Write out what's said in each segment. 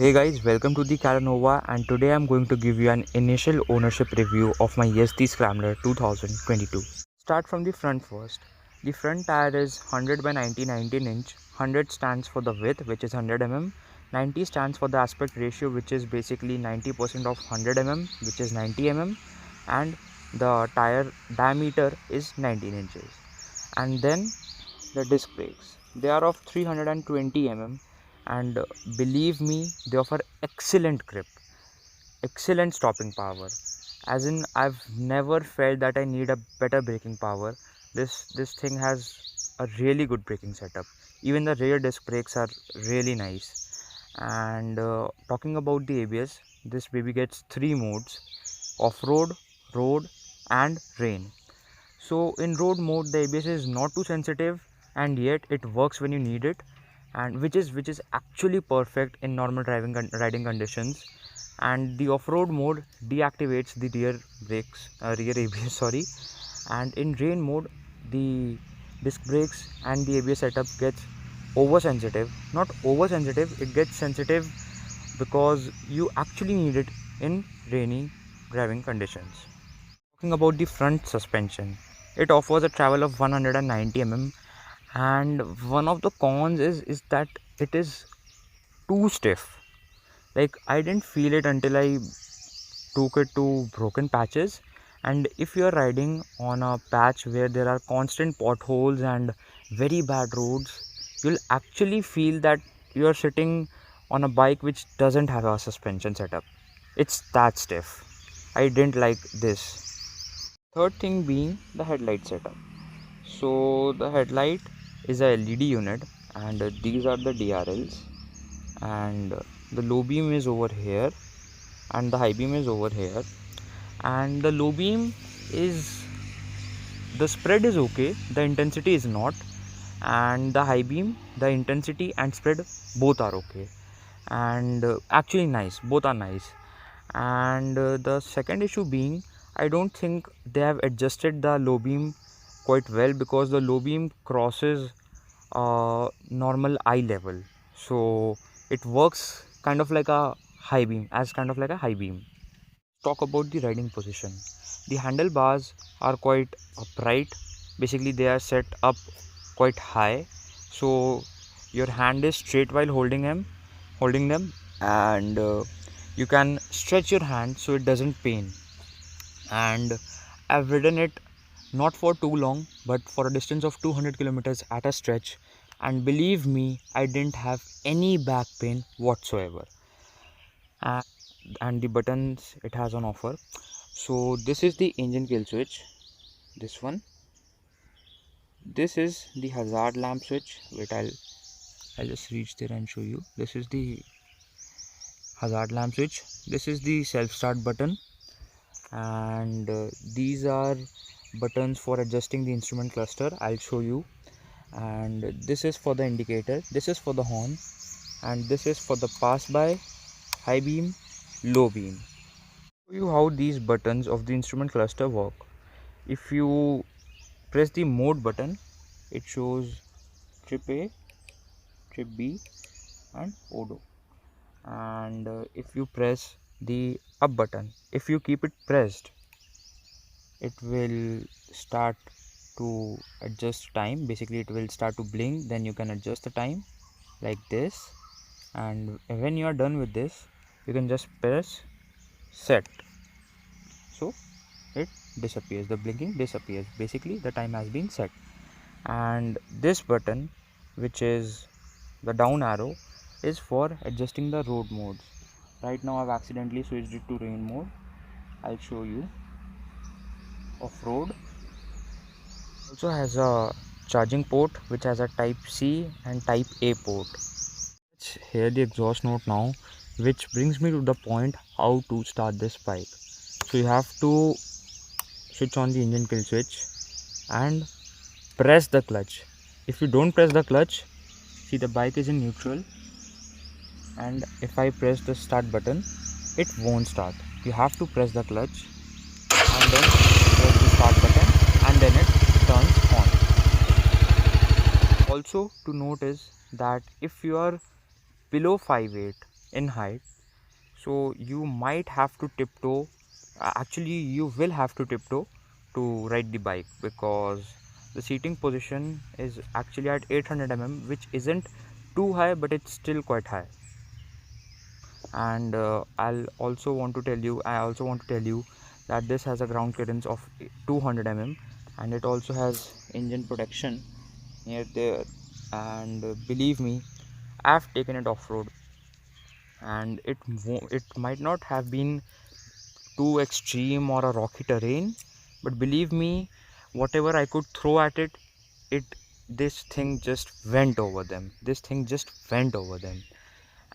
Hey guys, welcome to the Caranova, and today I'm going to give you an initial ownership review of my Yezdi Scrambler 2022. Start from the front first. The front tire is 100 by 90 19 inch. 100 stands for the width, which is 100 mm. 90 stands for the aspect ratio, which is basically 90% of 100 mm, which is 90 mm, and the tire diameter is 19 inches. And then the disc brakes. They are of 320 mm, and believe me, they offer excellent grip, excellent stopping power. As in, I've never felt that I need a better braking power. This thing has a really good braking setup. Even the rear disc brakes are really nice. And talking about the ABS, this baby gets 3 modes: off-road, road, and rain. So in road mode, the ABS is not too sensitive, and yet it works when you need it, and which is actually perfect in normal riding conditions. And the off-road mode deactivates the rear ABS, sorry. And in rain mode, the disc brakes and the ABS setup gets oversensitive. Not oversensitive, it gets sensitive because you actually need it in rainy driving conditions. Talking about the front suspension, it offers a travel of 190 mm, and one of the cons is that it is too stiff. Like, I didn't feel it until I took it to broken patches, and if you are riding on a patch where there are constant potholes and very bad roads, you'll actually feel that you are sitting on a bike which doesn't have a suspension setup. It's that stiff. I didn't like this. Third thing being the headlight setup. So the headlight is a LED unit, and these are the DRLs, and the low beam is over here and the high beam is over here. And the low beam is, the spread is okay, the intensity is not. And the high beam, the intensity and spread both are okay, and actually nice, both are nice. And the second issue being, I don't think they have adjusted the low beam quite well, because the low beam crosses normal eye level, so it works kind of like a high beam. Talk about the riding position. The handlebars are quite upright. Basically, they are set up quite high, so your hand is straight while holding them, and you can stretch your hand so it doesn't pain. And I've ridden it not for too long, but for a distance of 200 kilometers at a stretch, and believe me, I didn't have any back pain whatsoever. And the buttons it has on offer. So this is the engine kill switch, this one. This is the hazard lamp switch. Wait, I'll just reach there and show you. This is the hazard lamp switch. This is the self start button, and these are buttons for adjusting the instrument cluster. I'll show you. And this is for the indicator, this is for the horn, and this is for the pass by, high beam, low beam. Show you how these buttons of the instrument cluster work. If you press the mode button, it shows trip A, trip B, and odo. And if you press the up button, if you keep it pressed, it will start to adjust time. Basically, it will start to blink, then you can adjust the time like this. And when you are done with this, you can just press set, so it disappears, the blinking disappears. Basically, the time has been set. And this button, which is the down arrow, is for adjusting the road modes. Right now I've accidentally switched it to rain mode. I'll show you. Off-road. Also has a charging port which has a type C and type A port. Let's hear the exhaust note now, which brings me to the point how to start this bike. So you have to switch on the engine kill switch and press the clutch. If you don't press the clutch, see, the bike is in neutral, and if I press the start button, it won't start. You have to press the clutch and then press the start button, and then it turns on. Also to note is that if you are below 5'8", in height, so you might have to tiptoe. Actually, you will have to tiptoe to ride the bike, because the seating position is actually at 800 which isn't too high, but it's still quite high. And I also want to tell you that this has a ground clearance of 200 and it also has engine protection near there. And believe me, I've taken it off road, and it might not have been too extreme or a rocky terrain, but believe me, whatever I could throw at it, it this thing just went over them.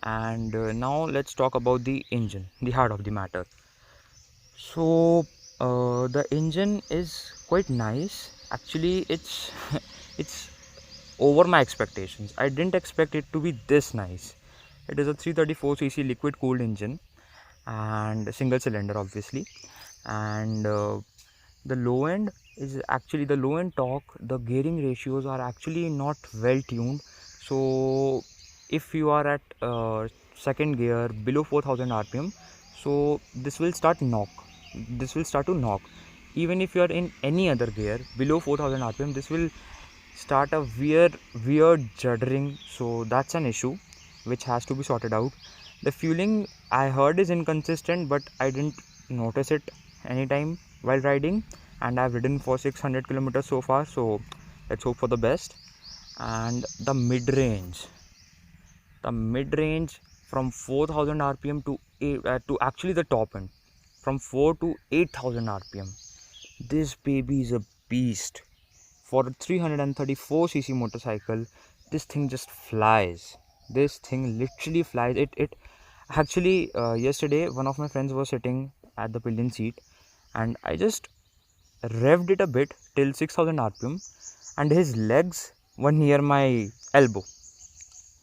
And now let's talk about the engine, the heart of the matter. So the engine is quite nice. Actually, it's it's over my expectations. I didn't expect it to be this nice. It is a 334cc liquid cooled engine and a single cylinder, obviously. And the low end the low end torque. The gearing ratios are actually not well tuned. So if you are at second gear below 4000 rpm, so this will start to knock. Even if you are in any other gear below 4000 rpm, this will start a weird juddering. So that's an issue which has to be sorted out. The fueling, I heard, is inconsistent, but I didn't notice it anytime while riding, and I've ridden for 600 kilometers so far, so let's hope for the best. And the mid range from 4000 rpm to actually the top end from 4 to 8000 rpm, this baby is a beast. For a 334cc motorcycle, this thing just flies. This thing literally flies. It actually, yesterday one of my friends was sitting at the pillion seat, and I just revved it a bit till 6000 rpm, and his legs were near my elbow.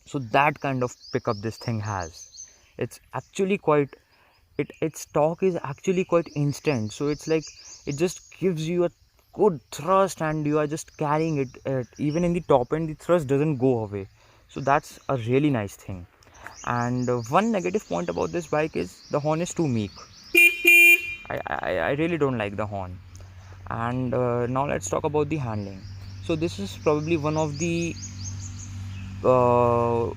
So that kind of pickup this thing has. It's actually quite its torque is actually quite instant. So it's like it just gives you a good thrust, and you are just carrying it. Even in the top end, the thrust doesn't go away. So that's a really nice thing. And one negative point about this bike is the horn is too meek. I really don't like the horn. And now let's talk about the handling. So this is probably one of the uh,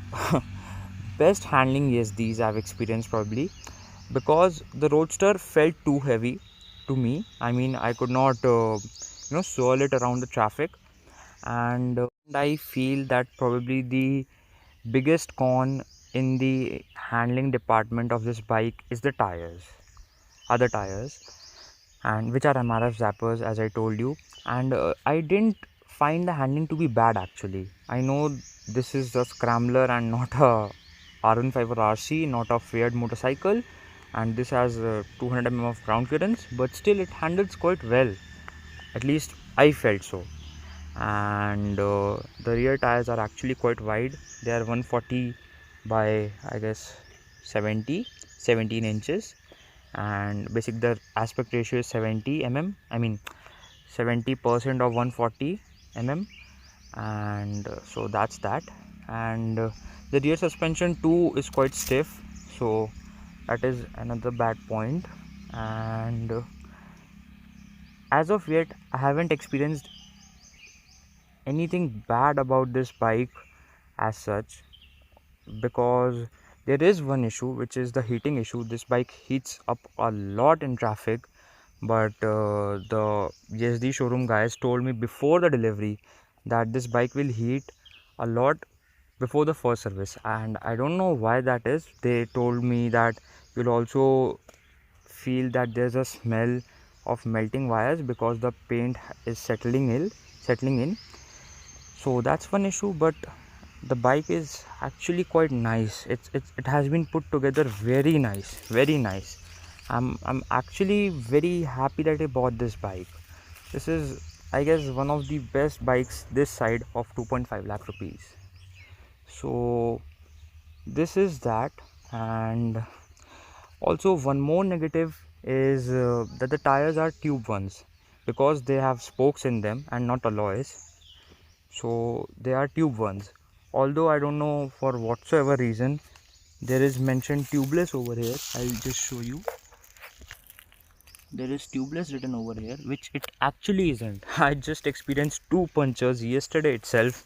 best handling Yezdi's I've experienced, probably, because the roadster felt too heavy to me. I mean, I could not swirl it around the traffic. And I feel that probably the biggest con in the handling department of this bike is the other tires, and which are MRF zappers, as I told you. And I didn't find the handling to be bad. Actually, I know this is a Scrambler and not a R15 or RC, not a Fiat motorcycle, and this has 200 of ground clearance, but still it handles quite well. At least I felt so. And the rear tires are actually quite wide. They are 140 by, I guess, 17 inches, and basic the aspect ratio is 70 I mean 70% of 140 and so that's that. And the rear suspension too is quite stiff, so that is another bad point. And as of yet, I haven't experienced anything bad about this bike as such, because there is one issue, which is the heating issue. This bike heats up a lot in traffic, but the Yezdi showroom guys told me before the delivery that this bike will heat a lot before the first service, and I don't know why that is. They told me that you'll also feel that there's a smell of melting wires because the paint is settling in. So that's one issue, but the bike is actually quite nice. It has been put together very nice. I'm actually very happy that I bought this bike. This is, I guess, one of the best bikes this side of 2.5 lakh rupees. So this is that. And also one more negative is that the tires are tube ones, because they have spokes in them and not alloys. So they are tube ones. Although I don't know for whatsoever reason there is mentioned tubeless over here. I'll just show you. There is tubeless written over here, which it actually isn't. I just experienced 2 punctures yesterday itself,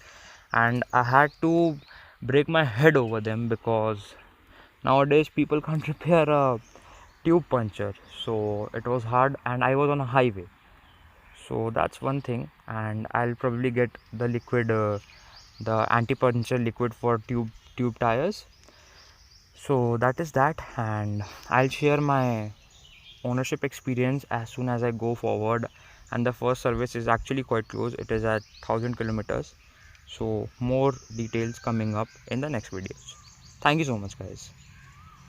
and I had to break my head over them because nowadays people can't repair a tube puncture. So it was hard, and I was on a highway. So that's one thing, and I'll probably get the liquid, the anti-puncture liquid for tube tires. So that is that, and I'll share my ownership experience as soon as I go forward. And the first service is actually quite close, it is at 1000 kilometers. So more details coming up in the next videos. Thank you so much, guys.